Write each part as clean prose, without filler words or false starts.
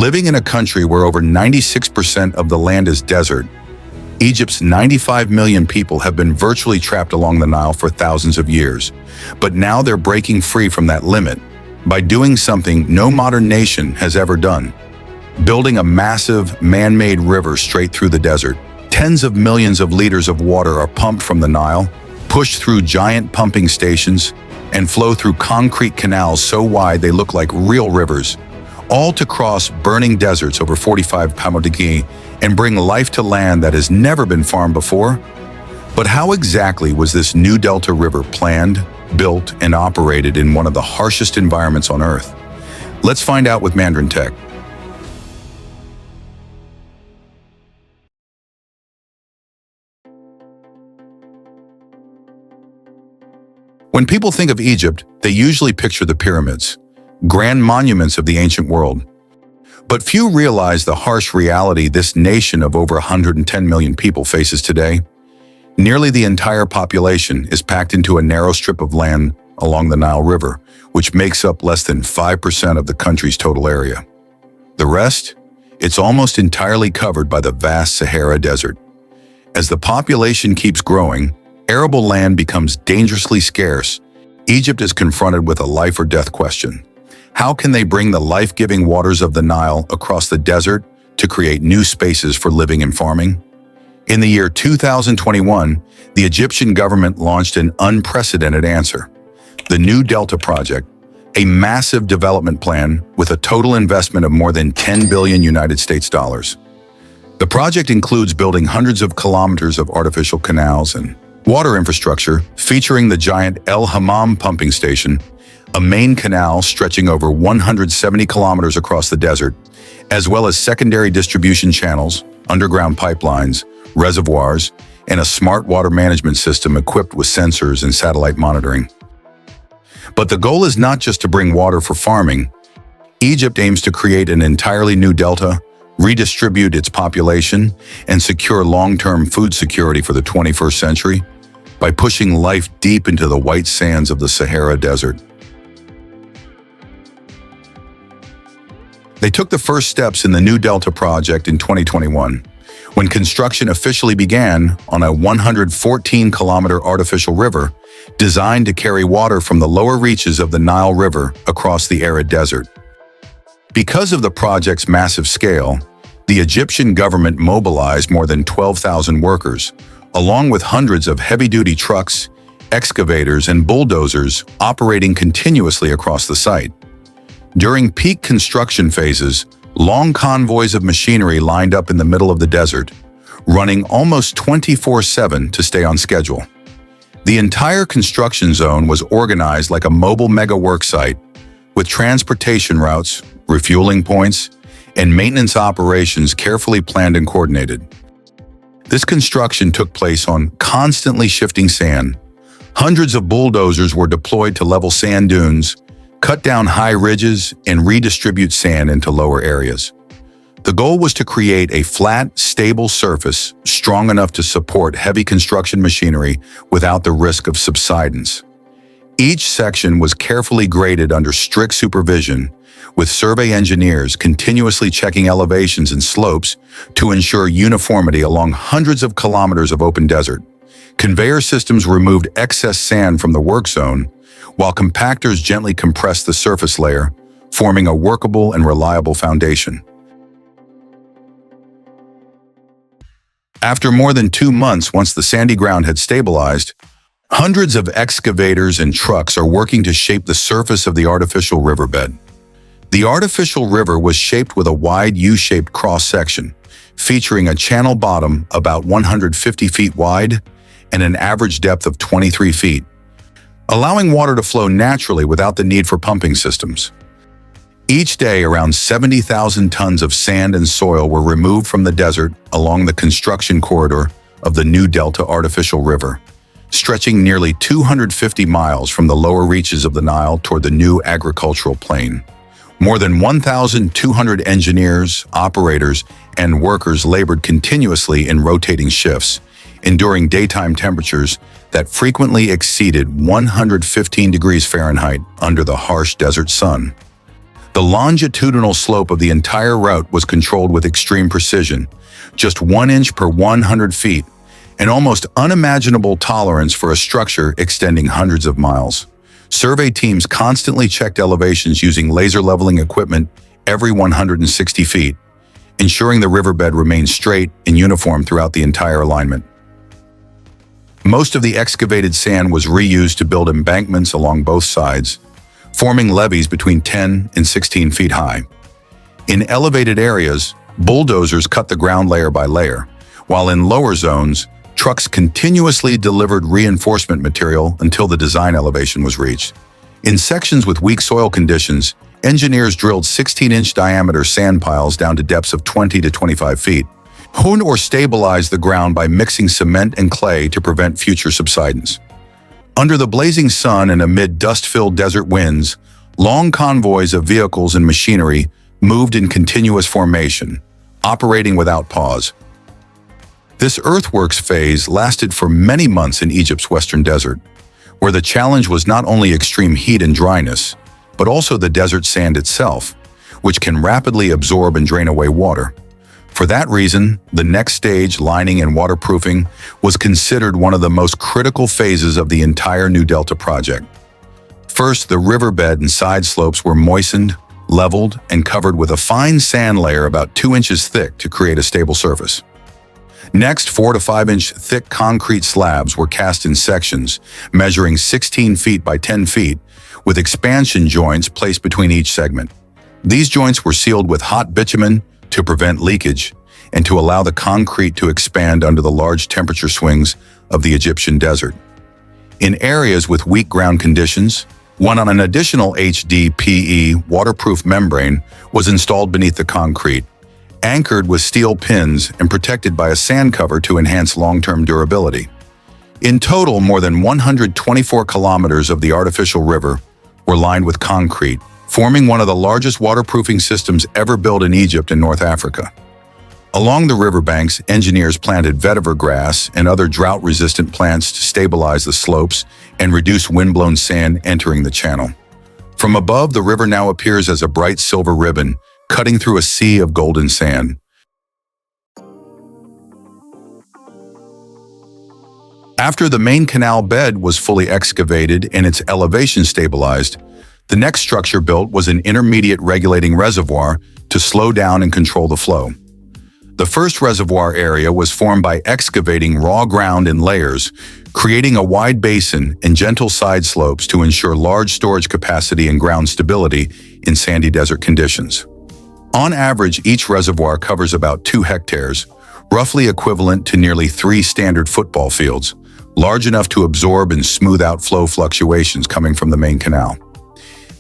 Living in a country where over 96% of the land is desert, Egypt's 95 million people have been virtually trapped along the Nile for thousands of years. But now they're breaking free from that limit by doing something no modern nation has ever done: building a massive, man-made river straight through the desert. Tens of millions of liters of water are pumped from the Nile, pushed through giant pumping stations, and flow through concrete canals so wide they look like real rivers, all to cross burning deserts over 45 km and bring life to land that has never been farmed before. But how exactly was this new Delta River planned, built, and operated in one of the harshest environments on Earth? Let's find out with Mandarin Tech. When people think of Egypt, they usually picture the pyramids, grand monuments of the ancient world. But few realize the harsh reality this nation of over 110 million people faces today. Nearly the entire population is packed into a narrow strip of land along the Nile River, which makes up less than 5% of the country's total area. The rest? It's almost entirely covered by the vast Sahara Desert. As the population keeps growing, arable land becomes dangerously scarce. Egypt is confronted with a life or death question. How can they bring the life-giving waters of the Nile across the desert to create new spaces for living and farming? In the year 2021, the Egyptian government launched an unprecedented answer: the New Delta Project, a massive development plan with a total investment of more than 10 billion United States dollars. The project includes building hundreds of kilometers of artificial canals and water infrastructure, featuring the giant El Hammam pumping station, a main canal stretching over 170 kilometers across the desert, as well as secondary distribution channels, underground pipelines, reservoirs, and a smart water management system equipped with sensors and satellite monitoring. But the goal is not just to bring water for farming. Egypt aims to create an entirely new delta, redistribute its population, and secure long-term food security for the 21st century by pushing life deep into the white sands of the Sahara Desert. They took the first steps in the New Delta project in 2021, when construction officially began on a 114-kilometer artificial river designed to carry water from the lower reaches of the Nile River across the arid desert. Because of the project's massive scale, the Egyptian government mobilized more than 12,000 workers, along with hundreds of heavy-duty trucks, excavators, and bulldozers operating continuously across the site. During peak construction phases, long convoys of machinery lined up in the middle of the desert, running almost 24/7 to stay on schedule. The entire construction zone was organized like a mobile mega work site, with transportation routes, refueling points, and maintenance operations carefully planned and coordinated. This construction took place on constantly shifting sand. Hundreds of bulldozers were deployed to level sand dunes, cut down high ridges, and redistribute sand into lower areas. The goal was to create a flat, stable surface strong enough to support heavy construction machinery without the risk of subsidence. Each section was carefully graded under strict supervision, with survey engineers continuously checking elevations and slopes to ensure uniformity along hundreds of kilometers of open desert. Conveyor systems removed excess sand from the work zone, while compactors gently compressed the surface layer, forming a workable and reliable foundation. After more than 2 months, once the sandy ground had stabilized, hundreds of excavators and trucks are working to shape the surface of the artificial riverbed. The artificial river was shaped with a wide U-shaped cross-section, featuring a channel bottom about 150 feet wide and an average depth of 23 feet, allowing water to flow naturally without the need for pumping systems. Each day, around 70,000 tons of sand and soil were removed from the desert along the construction corridor of the New Delta Artificial River, stretching nearly 250 miles from the lower reaches of the Nile toward the new agricultural plain. More than 1,200 engineers, operators, and workers labored continuously in rotating shifts, enduring daytime temperatures that frequently exceeded 115 degrees Fahrenheit under the harsh desert sun. The longitudinal slope of the entire route was controlled with extreme precision, just 1 inch per 100 feet, an almost unimaginable tolerance for a structure extending hundreds of miles. Survey teams constantly checked elevations using laser leveling equipment every 160 feet, ensuring the riverbed remained straight and uniform throughout the entire alignment. Most of the excavated sand was reused to build embankments along both sides, forming levees between 10 and 16 feet high. In elevated areas, bulldozers cut the ground layer by layer, while in lower zones, trucks continuously delivered reinforcement material until the design elevation was reached. In sections with weak soil conditions, engineers drilled 16-inch diameter sand piles down to depths of 20 to 25 feet, honed or stabilized the ground by mixing cement and clay to prevent future subsidence. Under the blazing sun and amid dust-filled desert winds, long convoys of vehicles and machinery moved in continuous formation, operating without pause. This earthworks phase lasted for many months in Egypt's western desert, where the challenge was not only extreme heat and dryness, but also the desert sand itself, which can rapidly absorb and drain away water. For that reason, the next stage, lining and waterproofing, was considered one of the most critical phases of the entire New Delta project. First, the riverbed and side slopes were moistened, leveled, and covered with a fine sand layer about 2 inches thick to create a stable surface. Next, 4 to 5 inch thick concrete slabs were cast in sections, measuring 16 feet by 10 feet, with expansion joints placed between each segment. These joints were sealed with hot bitumen to prevent leakage and to allow the concrete to expand under the large temperature swings of the Egyptian desert. In areas with weak ground conditions, an additional HDPE waterproof membrane was installed beneath the concrete, anchored with steel pins and protected by a sand cover to enhance long-term durability. In total, more than 124 kilometers of the artificial river were lined with concrete, forming one of the largest waterproofing systems ever built in Egypt and North Africa. Along the riverbanks, engineers planted vetiver grass and other drought-resistant plants to stabilize the slopes and reduce wind-blown sand entering the channel. From above, the river now appears as a bright silver ribbon, cutting through a sea of golden sand. After the main canal bed was fully excavated and its elevation stabilized, the next structure built was an intermediate regulating reservoir to slow down and control the flow. The first reservoir area was formed by excavating raw ground in layers, creating a wide basin and gentle side slopes to ensure large storage capacity and ground stability in sandy desert conditions. On average, each reservoir covers about 2 hectares, roughly equivalent to nearly 3 standard football fields, large enough to absorb and smooth out flow fluctuations coming from the main canal.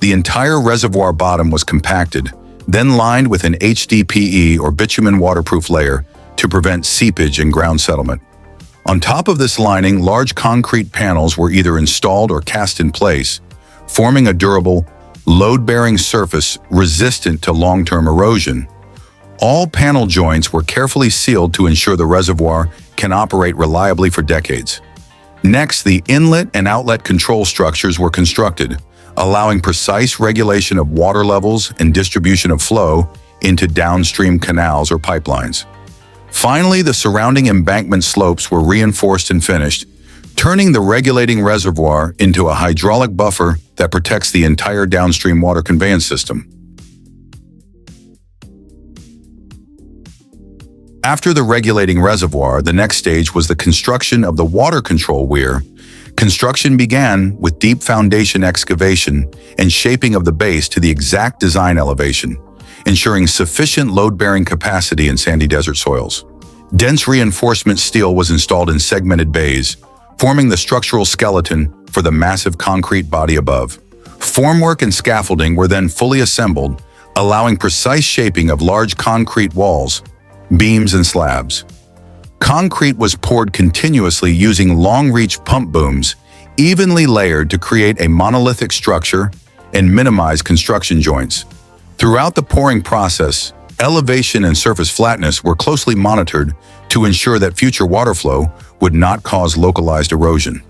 The entire reservoir bottom was compacted, then lined with an HDPE or bitumen waterproof layer to prevent seepage and ground settlement. On top of this lining, large concrete panels were either installed or cast in place, forming a durable, load-bearing surface resistant to long-term erosion. All panel joints were carefully sealed to ensure the reservoir can operate reliably for decades. Next, the inlet and outlet control structures were constructed, allowing precise regulation of water levels and distribution of flow into downstream canals or pipelines. Finally, the surrounding embankment slopes were reinforced and finished, turning the regulating reservoir into a hydraulic buffer that protects the entire downstream water conveyance system. After the regulating reservoir, the next stage was the construction of the water control weir. Construction began with deep foundation excavation and shaping of the base to the exact design elevation, ensuring sufficient load-bearing capacity in sandy desert soils. Dense reinforcement steel was installed in segmented bays, forming the structural skeleton for the massive concrete body above. Formwork and scaffolding were then fully assembled, allowing precise shaping of large concrete walls, beams, and slabs. Concrete was poured continuously using long-reach pump booms, evenly layered to create a monolithic structure and minimize construction joints. Throughout the pouring process, elevation and surface flatness were closely monitored to ensure that future water flow would not cause localized erosion.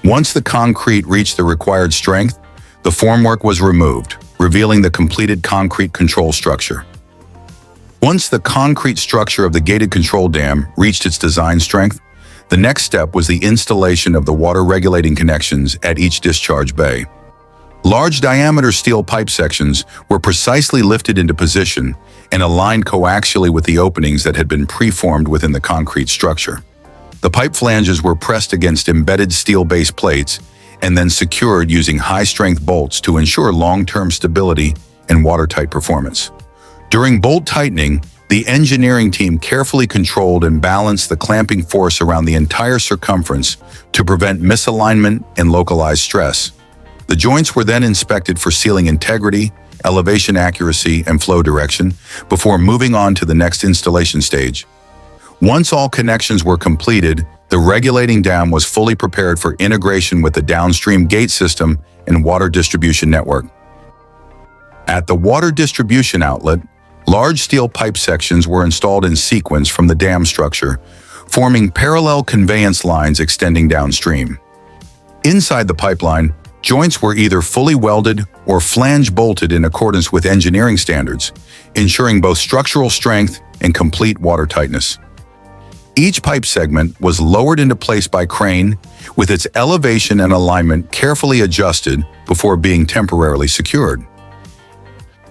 Once the concrete reached the required strength, the formwork was removed, revealing the completed concrete control structure. Once the concrete structure of the gated control dam reached its design strength, the next step was the installation of the water-regulating connections at each discharge bay. Large diameter steel pipe sections were precisely lifted into position and aligned coaxially with the openings that had been preformed within the concrete structure. The pipe flanges were pressed against embedded steel base plates and then secured using high-strength bolts to ensure long-term stability and watertight performance. During bolt tightening, the engineering team carefully controlled and balanced the clamping force around the entire circumference to prevent misalignment and localized stress. The joints were then inspected for sealing integrity, elevation accuracy, and flow direction before moving on to the next installation stage. Once all connections were completed, the regulating dam was fully prepared for integration with the downstream gate system and water distribution network. At the water distribution outlet, large steel pipe sections were installed in sequence from the dam structure, forming parallel conveyance lines extending downstream. Inside the pipeline, joints were either fully welded or flange bolted in accordance with engineering standards, ensuring both structural strength and complete watertightness. Each pipe segment was lowered into place by crane, with its elevation and alignment carefully adjusted before being temporarily secured.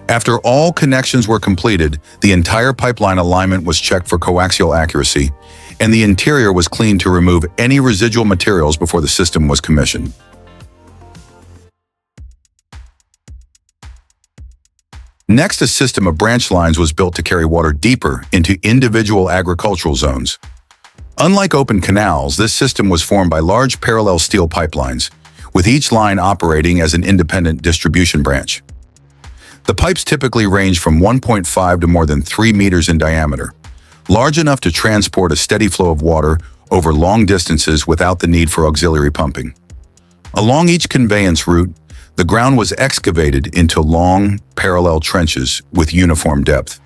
After all connections were completed, the entire pipeline alignment was checked for coaxial accuracy, and the interior was cleaned to remove any residual materials before the system was commissioned. Next, a system of branch lines was built to carry water deeper into individual agricultural zones. Unlike open canals, this system was formed by large parallel steel pipelines, with each line operating as an independent distribution branch. The pipes typically range from 1.5 to more than 3 meters in diameter, large enough to transport a steady flow of water over long distances without the need for auxiliary pumping. Along each conveyance route, the ground was excavated into long, parallel trenches with uniform depth,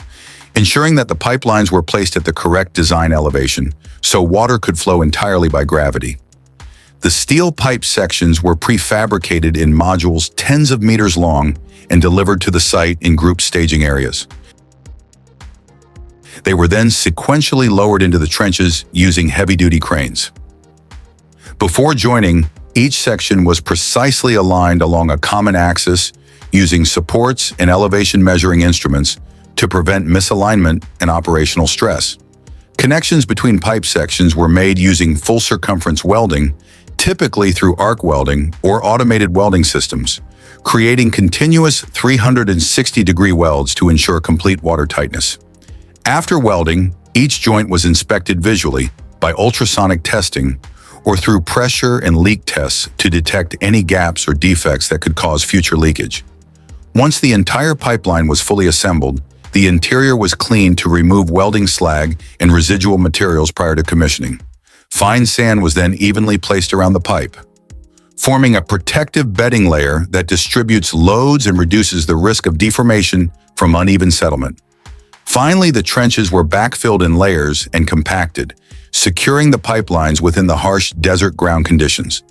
ensuring that the pipelines were placed at the correct design elevation so water could flow entirely by gravity. The steel pipe sections were prefabricated in modules tens of meters long and delivered to the site in group staging areas. They were then sequentially lowered into the trenches using heavy-duty cranes. Before joining, each section was precisely aligned along a common axis using supports and elevation measuring instruments to prevent misalignment and operational stress. Connections between pipe sections were made using full circumference welding, typically through arc welding or automated welding systems, creating continuous 360-degree welds to ensure complete water tightness. After welding, each joint was inspected visually by ultrasonic testing or through pressure and leak tests to detect any gaps or defects that could cause future leakage. Once the entire pipeline was fully assembled, the interior was cleaned to remove welding slag and residual materials prior to commissioning. Fine sand was then evenly placed around the pipe, forming a protective bedding layer that distributes loads and reduces the risk of deformation from uneven settlement. Finally, the trenches were backfilled in layers and compacted, securing the pipelines within the harsh desert ground conditions.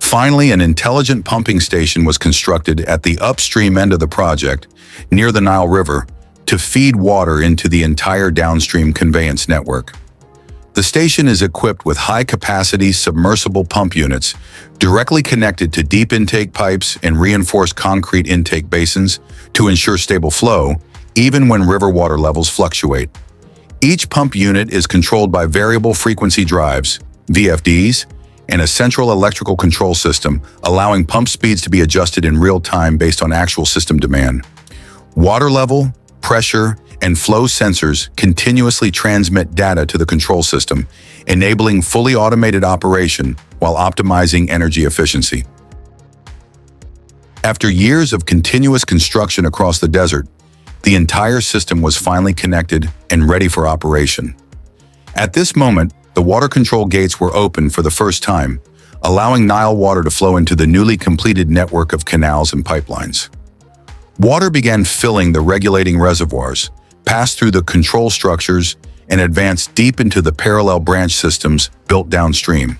Finally, an intelligent pumping station was constructed at the upstream end of the project, near the Nile River, to feed water into the entire downstream conveyance network. The station is equipped with high-capacity submersible pump units directly connected to deep intake pipes and reinforced concrete intake basins to ensure stable flow, even when river water levels fluctuate. Each pump unit is controlled by variable frequency drives, VFDs, and a central electrical control system, allowing pump speeds to be adjusted in real time based on actual system demand. Water level, pressure, and flow sensors continuously transmit data to the control system, enabling fully automated operation while optimizing energy efficiency. After years of continuous construction across the desert, the entire system was finally connected and ready for operation. At this moment, the water control gates were opened for the first time, allowing Nile water to flow into the newly completed network of canals and pipelines. Water began filling the regulating reservoirs, passed through the control structures, and advanced deep into the parallel branch systems built downstream.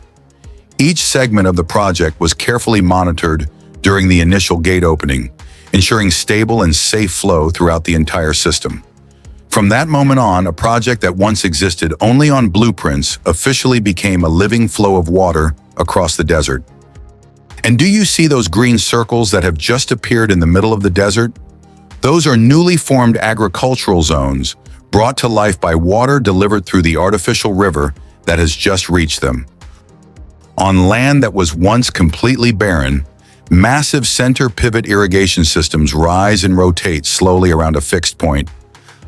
Each segment of the project was carefully monitored during the initial gate opening, ensuring stable and safe flow throughout the entire system. From that moment on, a project that once existed only on blueprints officially became a living flow of water across the desert. And do you see those green circles that have just appeared in the middle of the desert? Those are newly formed agricultural zones brought to life by water delivered through the artificial river that has just reached them. On land that was once completely barren, massive center pivot irrigation systems rise and rotate slowly around a fixed point,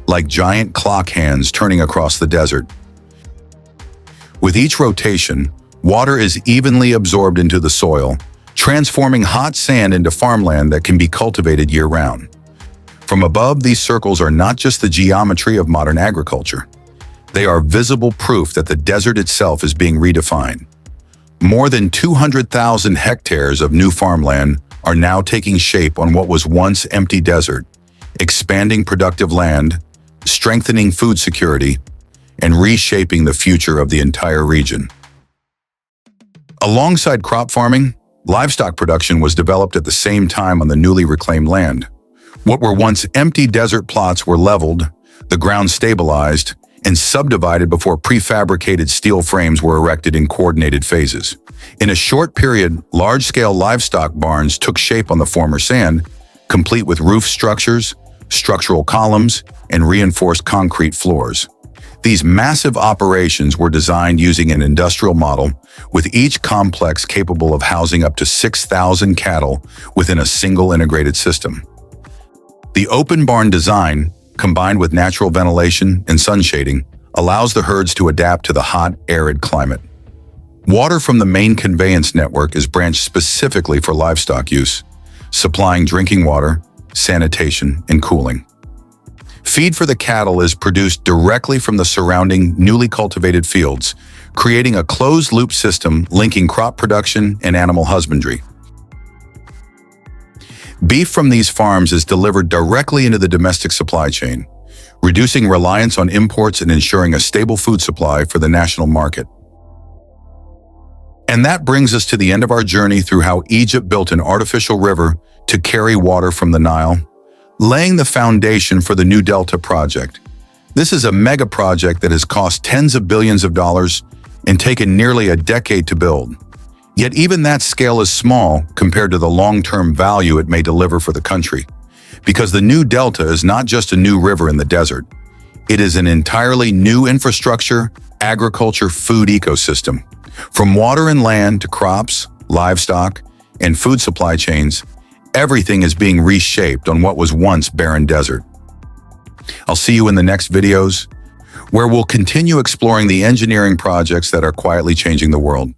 like giant clock hands turning across the desert. With each rotation, water is evenly absorbed into the soil, transforming hot sand into farmland that can be cultivated year-round. From above, these circles are not just the geometry of modern agriculture. They are visible proof that the desert itself is being redefined. More than 200,000 hectares of new farmland are now taking shape on what was once empty desert, expanding productive land, strengthening food security, and reshaping the future of the entire region. Alongside crop farming, livestock production was developed at the same time on the newly reclaimed land. What were once empty desert plots were leveled, the ground stabilized, and subdivided before prefabricated steel frames were erected in coordinated phases. In a short period, large-scale livestock barns took shape on the former sand, complete with roof structures, structural columns, and reinforced concrete floors. These massive operations were designed using an industrial model, with each complex capable of housing up to 6,000 cattle within a single integrated system. The open barn design, combined with natural ventilation and sun shading, allows the herds to adapt to the hot, arid climate. Water from the main conveyance network is branched specifically for livestock use, supplying drinking water, sanitation, and cooling. Feed for the cattle is produced directly from the surrounding newly cultivated fields, creating a closed-loop system linking crop production and animal husbandry. Beef from these farms is delivered directly into the domestic supply chain, reducing reliance on imports and ensuring a stable food supply for the national market. And that brings us to the end of our journey through how Egypt built an artificial river to carry water from the Nile, laying the foundation for the New Delta project. This is a mega project that has cost tens of billions of dollars and taken nearly a decade to build. Yet even that scale is small compared to the long-term value it may deliver for the country. Because the New Delta is not just a new river in the desert. It is an entirely new infrastructure, agriculture, food ecosystem. From water and land to crops, livestock, and food supply chains, everything is being reshaped on what was once barren desert. I'll see you in the next videos, where we'll continue exploring the engineering projects that are quietly changing the world.